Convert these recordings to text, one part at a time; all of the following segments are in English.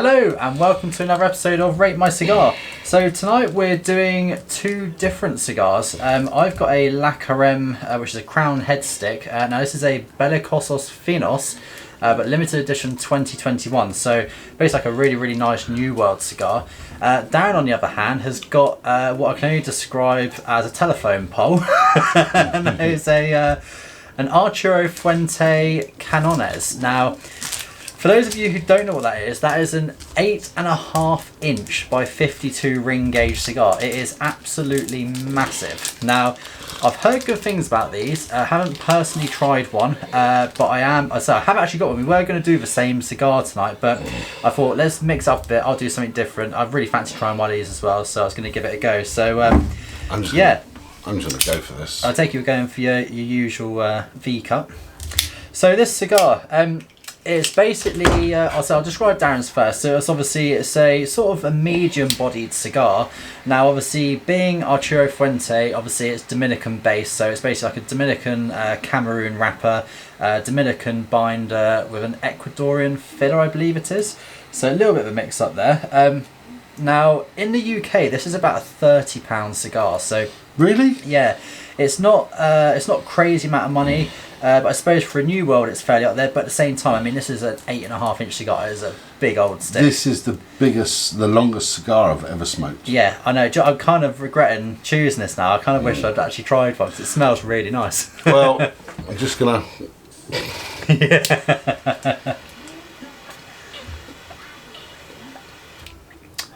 Hello and welcome to another episode of Rate My Cigar. So tonight we're doing two different cigars. I've got a La Carême, which is a crown head stick. Now this is a Belicosos Finos, but limited edition 2021. So basically like a really nice New World cigar. Darren on the other hand has got what I can only describe as a telephone pole. And that is an Arturo Fuente Canones. Now, for those of you who don't know what that is an 8.5 inch by 52 ring gauge cigar. It is absolutely massive. Now, I've heard good things about these. I haven't personally tried one, but I haven't actually got one. We were going to do the same cigar tonight, but I thought let's mix up a bit. I'll do something different. I really fancy trying one of these as well, so I was going to give it a go. So, I'm just going to go for this. I take it you're going for your usual V cut. So this cigar, it's basically, I'll describe Darren's first. So it's a sort of a medium-bodied cigar. Now obviously being Arturo Fuente, obviously it's Dominican based, so it's basically like a Dominican Cameroon wrapper, Dominican binder with an Ecuadorian filler, I believe it is. So a little bit of a mix up there. Now in the UK this is about a £30 cigar, so really, yeah, it's not crazy amount of money. But I suppose for a New World it's fairly up there, but at the same time, I mean, this is an 8.5 inch cigar. It's a big old stick. This is the longest cigar I've ever smoked. Yeah, I know. I'm kind of regretting choosing this now. I kind of wish I'd actually tried one because it smells really nice. Well, I'm just gonna. Yeah.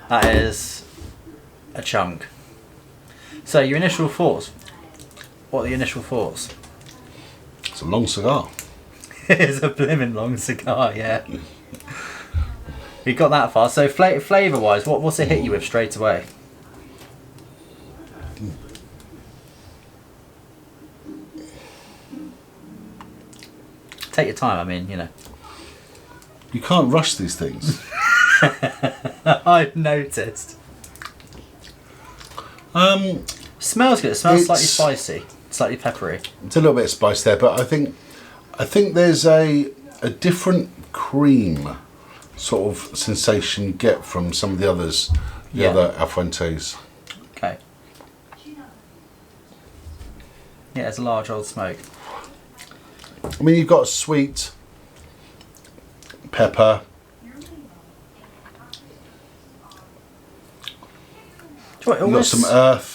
That is a chunk. So your initial thoughts? What are the initial thoughts? It's a long cigar. It's a blimmin' long cigar, yeah. We got that far. So flavour wise, what's it hit you with straight away? Take your time, I mean, you know. You can't rush these things. I've noticed. Smells good. It smells slightly spicy, slightly peppery. It's a little bit of spice there, but I think there's a different cream sort of sensation you get from some of the others, other Afuentes. Okay. Yeah, it's a large old smoke. I mean, you've got sweet pepper. You've got some earth.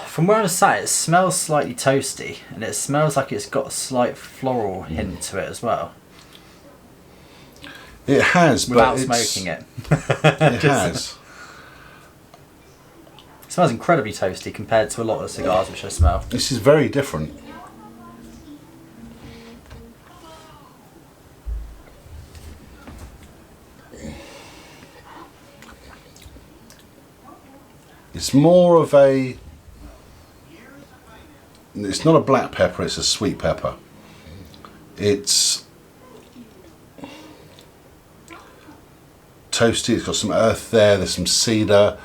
From where I'm sat, it smells slightly toasty, and it smells like it's got a slight floral hint to it as well. It has, without but smoking it. It has. It smells incredibly toasty compared to a lot of cigars which I smell. This is very different. It's more of a... It's not a black pepper, it's a sweet pepper. It's toasty, it's got some earth there, there's some cedar,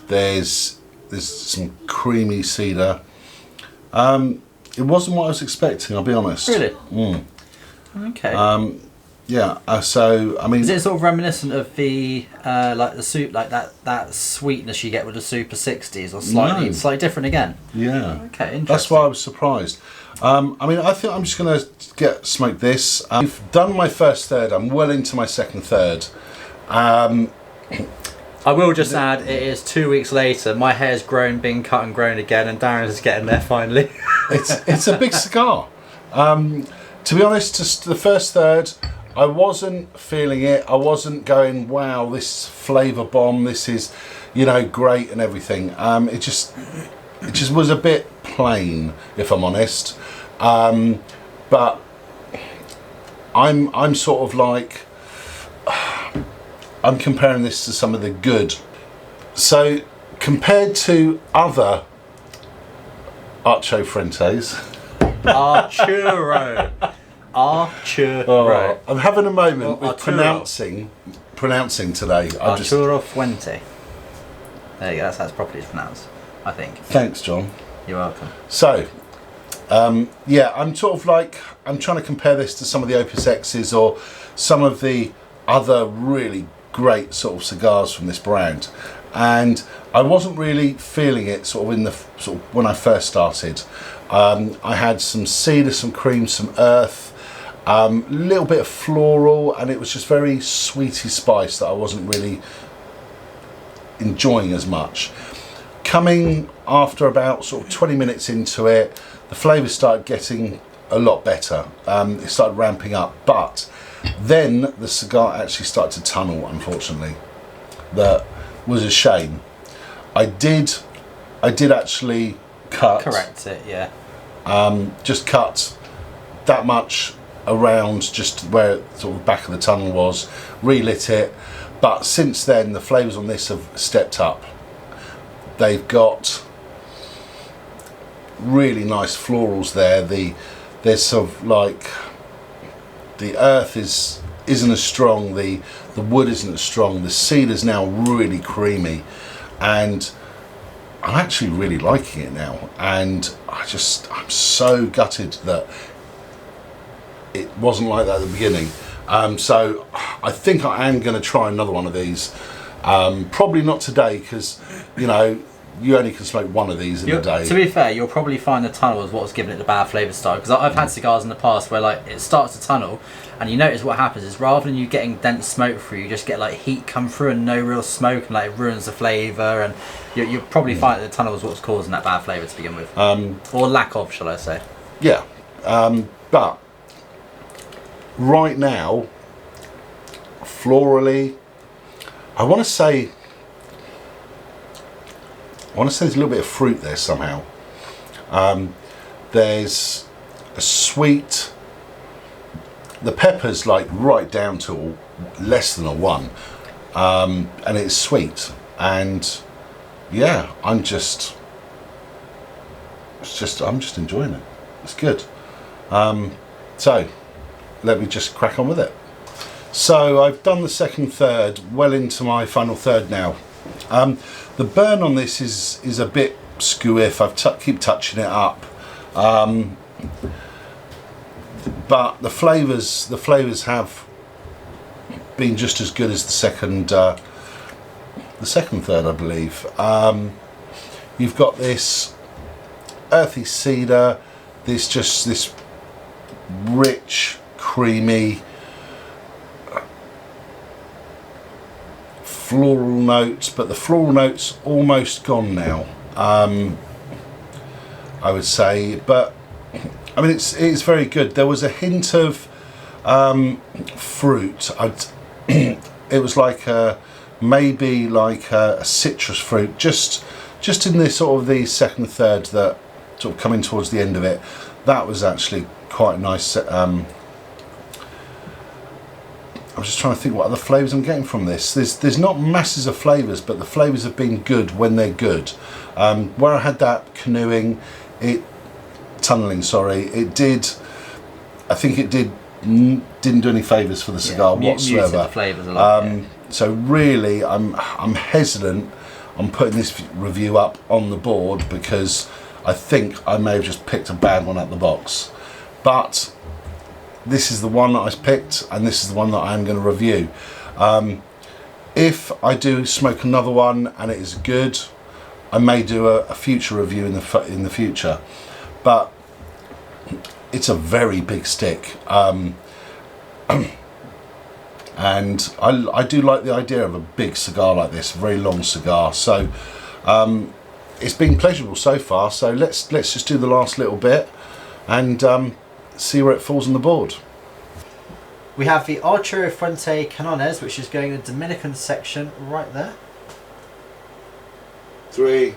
there's some creamy cedar. It wasn't what I was expecting, I'll be honest. Really? Mm. Okay. Yeah, so I mean, is it sort of reminiscent of the like the soup, like that sweetness you get with the Super 60s, or slightly different again? Yeah. Okay, interesting. That's why I was surprised. I mean, I think I'm just going to smoke this. I've done my first third. I'm well into my second third. I will just add, it is 2 weeks later. My hair's been cut and grown again, and Darren's is getting there finally. It's a big cigar. To be honest, just the first third, I wasn't feeling it. I wasn't going, wow, this flavour bomb. This is, great and everything. It just was a bit plain, if I'm honest. But I'm sort of like, I'm comparing this to some of the good. So compared to other Arturo Fuentes. Arturo. I'm having a moment with pronouncing today. Arturo Fuente. There you go, that's how it's properly pronounced, I think. Thanks, John. You're welcome. So, I'm sort of like, I'm trying to compare this to some of the Opus X's or some of the other really great sort of cigars from this brand, and I wasn't really feeling it sort of in the sort of when I first started. I had some cedar, some cream, some earth, a little bit of floral, and it was just very sweety spice that I wasn't really enjoying as much. Coming after about sort of 20 minutes into it, the flavours started getting a lot better. It started ramping up, but then the cigar actually started to tunnel, unfortunately. That was a shame. I did actually correct it, yeah. Just cut that much around just where sort of the back of the tunnel was, relit it, but since then the flavours on this have stepped up. They've got really nice florals there. There's sort of like the earth isn't as strong, the wood isn't as strong, the cedar's now really creamy, and I'm actually really liking it now, and I'm so gutted that it wasn't like that at the beginning. So I think I am going to try another one of these. Probably not today, because you know you only can smoke one of these in a day. To be fair, you'll probably find the tunnel is what's giving it the bad flavour style, because I've had cigars in the past where like it starts to tunnel, and you notice what happens is rather than you getting dense smoke through, you just get like heat come through and no real smoke, and like it ruins the flavour, and you'll probably find that the tunnel is what's causing that bad flavour to begin with, or lack of, shall I say? Yeah, but right now, florally, I want to say there's a little bit of fruit there somehow. There's a sweet, the pepper's like right down to less than a 1, and it's sweet, and yeah, I'm just enjoying it. It's good. So let me just crack on with it. So I've done the second third, well into my final third now. The burn on this is a bit skewiff. Keep touching it up, but the flavours have been just as good as the second third, I believe. You've got this earthy cedar, this rich, creamy, floral notes, but the floral notes almost gone now, I would say, but I mean it's very good. There was a hint of fruit. It was like maybe like a citrus fruit, just in this sort of the second third, that sort of coming towards the end of it. That was actually quite nice. I'm just trying to think what other flavours I'm getting from this. There's not masses of flavours, but the flavours have been good when they're good. Where I had that tunneling, it did. I think it didn't do any favours for the cigar whatsoever. Muted the flavours a lot. So really, I'm hesitant on putting this review up on the board, because I think I may have just picked a bad one out the box. But this is the one that I picked, and this is the one that I am going to review. If I do smoke another one and it is good, I may do a future review in the future. But it's a very big stick, and I do like the idea of a big cigar like this, a very long cigar. So it's been pleasurable so far. So let's just do the last little bit and see where it falls on the board. We have the Arturo Fuente Canones, which is going in the Dominican section right there. 3,